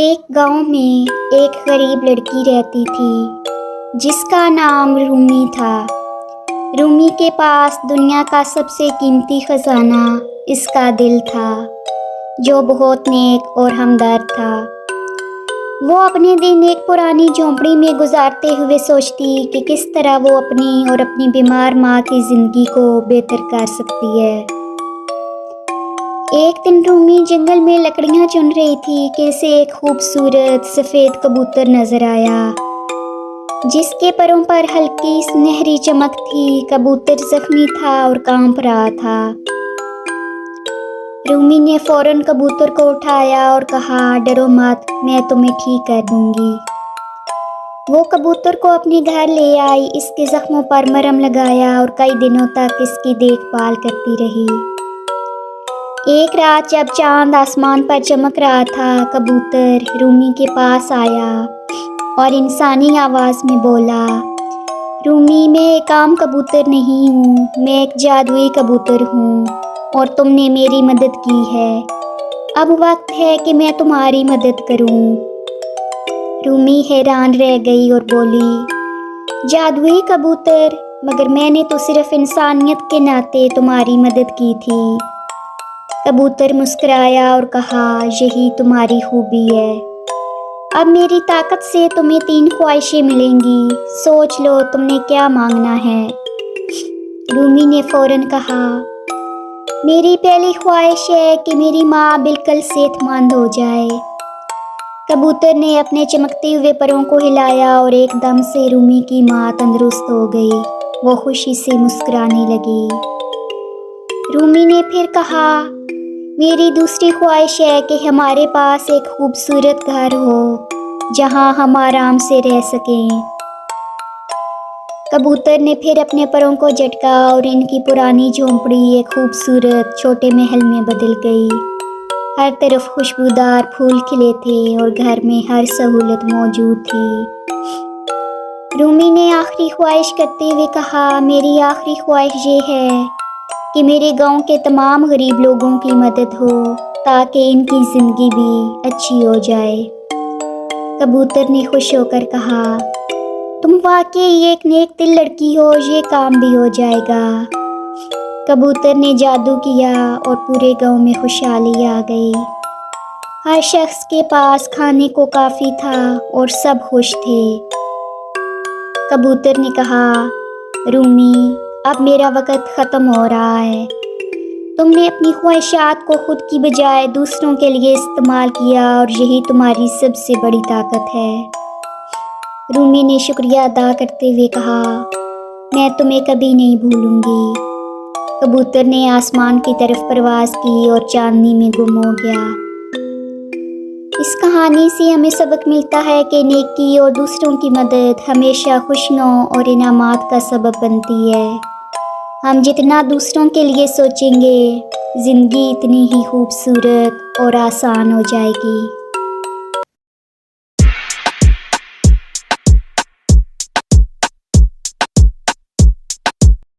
एक गांव में एक गरीब लड़की रहती थी जिसका नाम रूमी था। रूमी के पास दुनिया का सबसे कीमती खजाना इसका दिल था, जो बहुत नेक और हमदर्द था। वो अपने दिन एक पुरानी झोंपड़ी में गुजारते हुए सोचती कि किस तरह वो अपनी और अपनी बीमार माँ की ज़िंदगी को बेहतर कर सकती है। एक दिन रूमी जंगल में लकड़ियाँ चुन रही थी कि उसे एक खूबसूरत सफ़ेद कबूतर नज़र आया, जिसके परों पर हल्की सुनहरी चमक थी। कबूतर जख्मी था और कांप रहा था। रूमी ने फौरन कबूतर को उठाया और कहा, डरो मत, मैं तुम्हें ठीक कर दूंगी। वो कबूतर को अपने घर ले आई, इसके जख्मों पर मरहम लगाया और कई दिनों तक इसकी देखभाल करती रही। एक रात जब चांद आसमान पर चमक रहा था, कबूतर रूमी के पास आया और इंसानी आवाज़ में बोला, रूमी, मैं एक आम कबूतर नहीं हूँ, मैं एक जादुई कबूतर हूँ और तुमने मेरी मदद की है। अब वक्त है कि मैं तुम्हारी मदद करूँ। रूमी हैरान रह गई और बोली, जादुई कबूतर, मगर मैंने तो सिर्फ इंसानियत के नाते तुम्हारी मदद की थी। कबूतर मुस्कुराया और कहा, यही तुम्हारी खूबी है। अब मेरी ताकत से तुम्हें 3 ख्वाहिशें मिलेंगी, सोच लो तुमने क्या मांगना है। रूमी ने फौरन कहा, मेरी पहली ख्वाहिश है कि मेरी माँ बिल्कुल सेहतमंद हो जाए। कबूतर ने अपने चमकते हुए परों को हिलाया और एकदम से रूमी की माँ तंदुरुस्त हो गई। वो खुशी से मुस्कुराने लगी। रूमी ने फिर कहा, मेरी दूसरी ख्वाहिश है कि हमारे पास एक खूबसूरत घर हो जहां हम आराम से रह सकें। कबूतर ने फिर अपने परों को झटका और इनकी पुरानी झोंपड़ी एक खूबसूरत छोटे महल में बदल गई। हर तरफ खुशबूदार फूल खिले थे और घर में हर सहूलत मौजूद थी। रूमी ने आखिरी ख्वाहिश करते हुए कहा, मेरी आखिरी ख्वाहिश ये है कि मेरे गांव के तमाम गरीब लोगों की मदद हो ताकि इनकी ज़िंदगी भी अच्छी हो जाए। कबूतर ने खुश होकर कहा, तुम वाकई एक नेक दिल लड़की हो, ये काम भी हो जाएगा। कबूतर ने जादू किया और पूरे गांव में खुशहाली आ गई। हर शख्स के पास खाने को काफ़ी था और सब खुश थे। कबूतर ने कहा, रूमी, अब मेरा वक़्त ख़त्म हो रहा है। तुमने अपनी ख्वाहिशात को खुद की बजाय दूसरों के लिए इस्तेमाल किया और यही तुम्हारी सबसे बड़ी ताकत है। रूमी ने शुक्रिया अदा करते हुए कहा, मैं तुम्हें कभी नहीं भूलूंगी। कबूतर ने आसमान की तरफ परवाज़ की और चांदनी में गुम हो गया। इस कहानी से हमें सबक मिलता है कि नेकी और दूसरों की मदद हमेशा खुशियों और इनामात का सबब बनती है। हम जितना दूसरों के लिए सोचेंगे, ज़िंदगी इतनी ही खूबसूरत और आसान हो जाएगी।